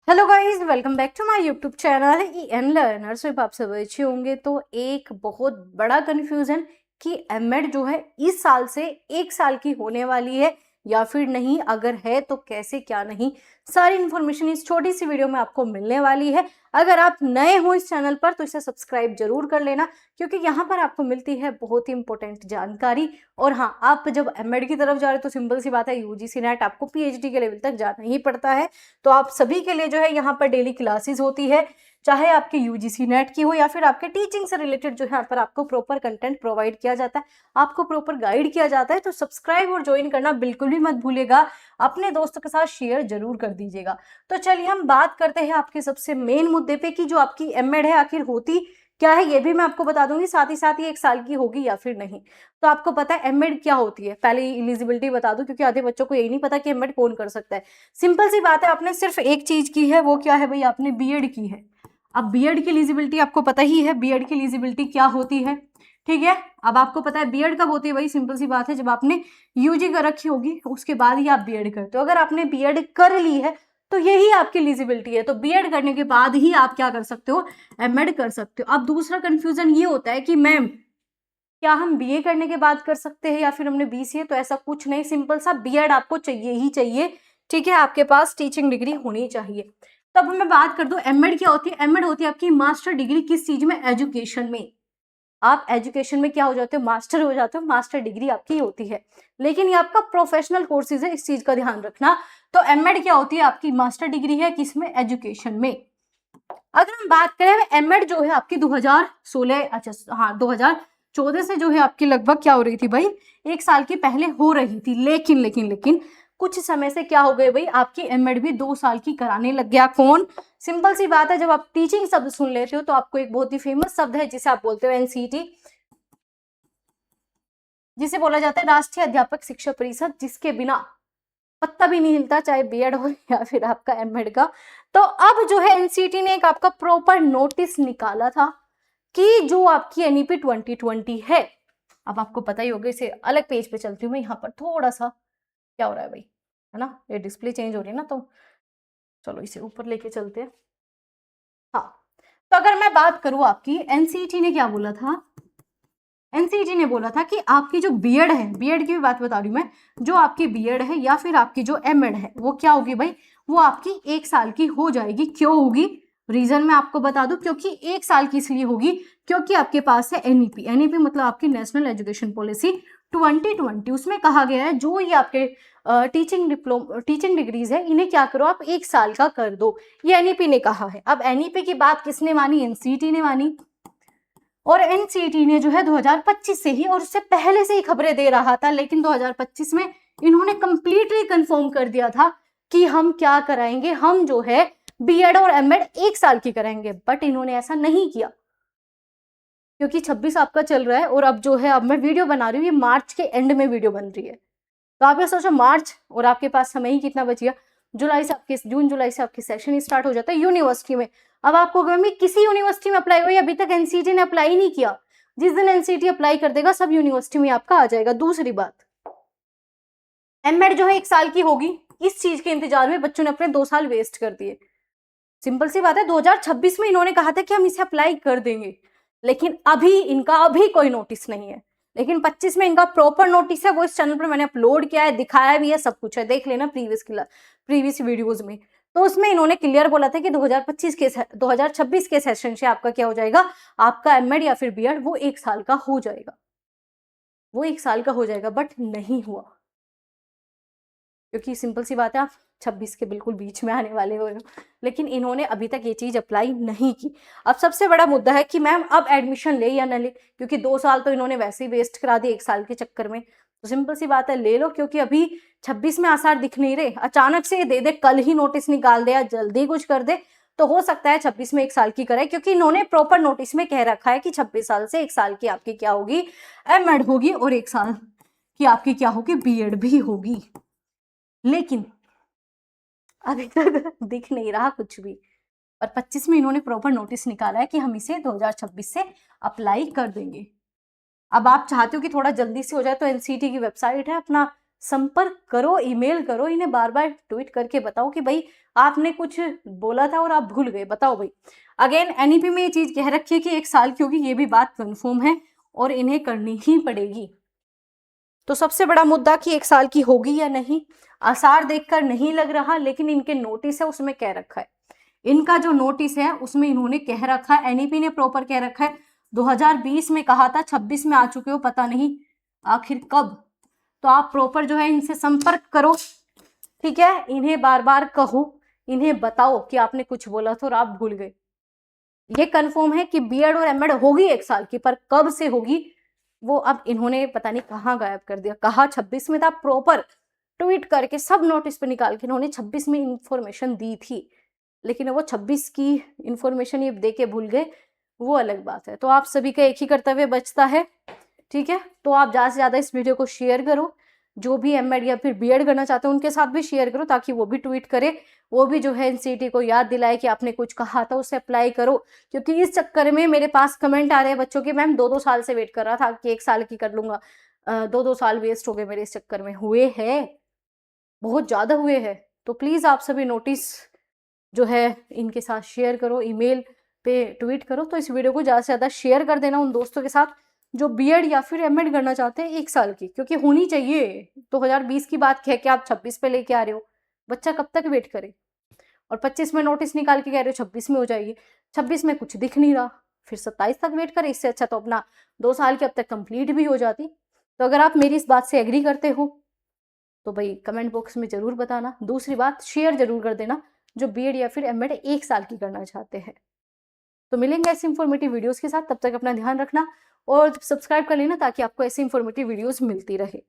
Hello guys, welcome back to my YouTube channel EN learners. आप सब अच्छे होंगे। तो एक बहुत बड़ा कन्फ्यूजन कि एमएड जो है इस साल से 1 साल की होने वाली है या फिर नहीं, अगर है तो कैसे क्या नहीं, सारी इन्फॉर्मेशन इस छोटी सी वीडियो में आपको मिलने वाली है। अगर आप नए हो इस चैनल पर तो इसे सब्सक्राइब जरूर कर लेना, क्योंकि यहाँ पर आपको मिलती है बहुत ही इंपॉर्टेंट जानकारी। और हाँ, आप जब एमएड की तरफ जा रहे हो तो सिंपल सी बात है, यूजीसी नेट आपको पीएचडी के लेवल तक जाना ही पड़ता है। तो आप सभी के लिए जो है यहाँ पर डेली क्लासेस होती है, चाहे आपके यूजीसी नेट की हो या फिर आपके टीचिंग से रिलेटेड, जो है यहाँ पर आपको प्रॉपर कंटेंट प्रोवाइड किया जाता है, आपको प्रॉपर गाइड किया जाता है। तो सब्सक्राइब और ज्वाइन करना बिल्कुल भी मत भूलिएगा, अपने दोस्तों के साथ शेयर जरूर कर दीजिएगा। तो चलिए हम बात करते हैं आपके सबसे मेन मुद्दे पे कि जो आपकी एमएड है आखिर होती क्या है, ये भी मैं आपको बता दूंगी, साथ ही साथ ये 1 साल की होगी या फिर नहीं। तो आपको पता है एमएड क्या होती है, पहले एलिजिबिलिटी बता दूं, क्योंकि आधे बच्चों को यही नहीं पता कि एमएड कौन कर सकता है। सिंपल सी बात है, आपने सिर्फ एक चीज की है, वो क्या है भाई, आपने बीएड की है। अब बीएड की एलिजिबिलिटी आपको पता ही है, बीएड की एलिजिबिलिटी क्या होती है, ठीक है। अब आपको पता है बीएड कब होती है भाई, सिंपल सी बात है, जब आपने यूजी कर रखी होगी उसके बाद ही आप बीएड करते हो। अगर आपने बीएड कर ली है तो यही आपकी एलिजिबिलिटी है। तो बीएड करने के बाद ही आप क्या कर सकते हो, एमएड कर सकते हो। अब दूसरा कंफ्यूजन ये होता है कि मैम क्या हम बीए करने के बाद कर सकते हैं या फिर हमने बीसीए, तो ऐसा कुछ नहीं, सिंपल सा बीएड आपको चाहिए ही चाहिए, ठीक है। आपके पास टीचिंग डिग्री होनी चाहिए। तो अब मैं बात कर दूं एमएड क्या होती है। एमएड होती है आपकी मास्टर डिग्री, किस चीज में, एजुकेशन में। आप एजुकेशन में क्या हो जाते हो, मास्टर हो जाते हो, मास्टर डिग्री आपकी होती है। लेकिन ये आपका प्रोफेशनल कोर्सेज है, इस चीज का ध्यान रखना। तो एमएड क्या होती है, आपकी मास्टर डिग्री है, किसमें, एजुकेशन में। अगर हम बात करें एमएड जो है आपकी 2016, अच्छा हाँ 2014 से जो है आपकी लगभग क्या हो रही थी भाई, 1 साल की पहले हो रही थी। लेकिन कुछ समय से क्या हो गए भाई, आपकी एमएड भी 2 साल की कराने लग गया। कौन, सिंपल सी बात है, जब आप टीचिंग शब्द सुन लेते हो तो आपको एक बहुत ही फेमस शब्द है जिसे आप बोलते हो एनसीटी, जिसे बोला जाता है राष्ट्रीय अध्यापक शिक्षा परिषद, जिसके बिना पत्ता भी नहीं हिलता, चाहे बीएड हो या फिर आपका एमएड का। तो अब जो है एनसीटी ने एक आपका प्रॉपर नोटिस निकाला था कि जो आपकी एनईपी 2020 है, अब आपको पता ही होगा, इसे अलग पेज पे चलती हूँ मैं, यहाँ पर थोड़ा सा क्या हो रहा है भाई, है ना, ये डिस्प्ले चेंज हो रही है ना, तो चलो इसे ऊपर लेके चलते हैं। हाँ, तो अगर मैं बात करूँ आपकी, एनसीटी ने क्या बोला था, एनसीटी ने बोला था कि आपकी जो बीएड है, बीएड की भी बात बता रही हूँ मैं, जो आपकी बीएड है या फिर आपकी जो एमएड है, वो क्या होगी भाई, वो आपकी 1 साल की हो जाएगी। क्यों होगी, रीजन मैं आपको बता दूं, क्योंकि 1 साल की इसलिए होगी क्योंकि आपके पास है एनईपी। एनईपी मतलब आपकी नेशनल एजुकेशन पॉलिसी 2020, उसमें कहा गया है जो ये आपके टीचिंग डिग्रीज है, इन्हें क्या करो आप 1 साल का कर दो, ये एनईपी ने कहा है। अब एनईपी की बात किसने मानी, एनसीटी ने मानी। और एनसीटी ने जो है 2025 से ही, और उससे पहले से ही खबरें दे रहा था, लेकिन 2025 में इन्होंने कंप्लीटली कंफर्म कर दिया था कि हम क्या कराएंगे, हम जो है बीएड और एमएड 1 साल की कराएंगे। बट इन्होंने ऐसा नहीं किया, क्योंकि 26 आपका चल रहा है और अब जो है, अब मैं वीडियो बना रही हूँ, ये मार्च के एंड में वीडियो बन रही है। तो आप ये सोचो, मार्च और आपके पास समय ही कितना बच गया, जुलाई से आपके, जून जुलाई से आपके सेशन स्टार्ट हो जाता है यूनिवर्सिटी में। अब आपको किसी यूनिवर्सिटी में अप्लाई हो, अभी तक एनसीटी ने अप्लाई नहीं किया, जिस दिन एनसीटी अप्लाई कर देगा सब यूनिवर्सिटी में आपका आ जाएगा। दूसरी बात, एमएड जो है 1 साल की होगी, इस चीज के इंतजार में बच्चों ने अपने 2 साल वेस्ट कर दिए। सिंपल सी बात है, 2026 में इन्होंने कहा था कि हम इसे अप्लाई कर देंगे, लेकिन अभी कोई नोटिस नहीं है। लेकिन 25 में इनका प्रॉपर नोटिस है, वो इस चैनल पर मैंने अपलोड किया है, दिखाया भी है, सब कुछ है, देख लेना प्रीवियस वीडियोज में। तो उसमें इन्होंने क्लियर बोला था कि 2026 के सेशन से आपका क्या हो जाएगा, आपका एमएड या फिर बीएड वो 1 साल का हो जाएगा, वो 1 साल का हो जाएगा। बट नहीं हुआ, क्योंकि सिंपल सी बात है, आप 26 के बिल्कुल बीच में आने वाले हो। लेकिन इन्होंने अभी तक ये चीज अप्लाई नहीं की। अब सबसे बड़ा मुद्दा है कि मैम अब एडमिशन ले या ना ले, क्योंकि 2 साल तो इन्होंने वैसे ही वेस्ट करा दिए 1 साल के चक्कर में। तो सिंपल सी बात है, ले लो, क्योंकि अभी 26 में आसार दिख नहीं रहे। अचानक से दे दे, कल ही नोटिस निकाल दे या जल्दी कुछ कर दे, तो हो सकता है 26 में 1 साल की कराए, क्योंकि इन्होंने प्रॉपर नोटिस में कह रखा है कि 26 साल से 1 साल की आपकी क्या होगी, एमएड होगी, और 1 साल की आपकी क्या होगी, बीएड भी होगी। लेकिन अभी तक दिख नहीं रहा कुछ भी। और 25 में इन्होंने प्रॉपर नोटिस निकाला है कि हम इसे 2026 से अप्लाई कर देंगे। अब आप चाहते हो कि थोड़ा जल्दी से हो जाए, तो एनसीटी की वेबसाइट है, अपना संपर्क करो, ईमेल करो, इन्हें बार बार ट्वीट करके बताओ कि भाई आपने कुछ बोला था और आप भूल गए, बताओ भाई। अगेन एनईपी में ये चीज कह रखी है कि 1 साल की होगी, ये भी बात कंफर्म है और इन्हें करनी ही पड़ेगी। तो सबसे बड़ा मुद्दा कि 1 साल की होगी या नहीं, आसार देखकर नहीं लग रहा, लेकिन इनके नोटिस है उसमें कह रखा है, इनका जो नोटिस है उसमें इन्होंने कह रखा है, एनईपी ने प्रॉपर कह रखा है 2020 में कहा था, 26 में आ चुके हो, पता नहीं आखिर कब। तो आप प्रॉपर जो है इनसे संपर्क करो, ठीक है, इन्हें बार बार कहो, इन्हें बताओ कि आपने कुछ बोला था और आप भूल गए। ये कंफर्म है कि बीएड और एमएड होगी 1 साल की, पर कब से होगी वो अब इन्होंने पता नहीं कहाँ गायब कर दिया। कहा 26 में था, प्रॉपर ट्वीट करके सब नोटिस पे निकाल के इन्होंने 26 में इंफॉर्मेशन दी थी, लेकिन वो 26 की इंफॉर्मेशन ये दे के भूल गए, वो अलग बात है। तो आप सभी का एक ही कर्तव्य बचता है, ठीक है, तो आप ज़्यादा से ज़्यादा इस वीडियो को शेयर करो, जो भी एमएड या फिर बीएड करना चाहते हैं उनके साथ भी शेयर करो, ताकि वो भी ट्वीट करे, वो भी जो है एनसीईटी को याद दिलाए कि आपने कुछ कहा था उसे अप्लाई करो। क्योंकि इस चक्कर में मेरे पास कमेंट आ रहे हैं बच्चों के, मैम 2-2 साल से वेट कर रहा था कि 1 साल की कर लूंगा, 2-2 साल वेस्ट हो गए मेरे इस चक्कर में, हुए हैं, बहुत ज़्यादा हुए हैं। तो प्लीज़ आप सभी नोटिस जो है इनके साथ शेयर करो, ईमेल पे ट्वीट करो। तो इस वीडियो को ज़्यादा से ज़्यादा शेयर कर देना उन दोस्तों के साथ जो बीएड या फिर एमएड करना चाहते हैं 1 साल की, क्योंकि होनी चाहिए। 2020 की बात कह के आप 26 पे लेके आ रहे हो, बच्चा कब तक वेट करे। और 25 में नोटिस निकाल के कह रहे हो 26 में हो जाएगी, 26 में कुछ दिख नहीं रहा, फिर 27 तक वेट करे। इससे अच्छा तो अपना 2 साल की अब तक कंप्लीट भी हो जाती। तो अगर आप मेरी इस बात से एग्री करते हो तो भाई कमेंट बॉक्स में जरूर बताना। दूसरी बात, शेयर जरूर कर देना जो बीएड या फिर एमएड 1 साल की करना चाहते हैं। तो मिलेंगे ऐसी इंफॉर्मेटिव वीडियोस के साथ, तब तक अपना ध्यान रखना और सब्सक्राइब कर लेना ताकि आपको ऐसी इंफॉर्मेटिव वीडियोस मिलती रहे।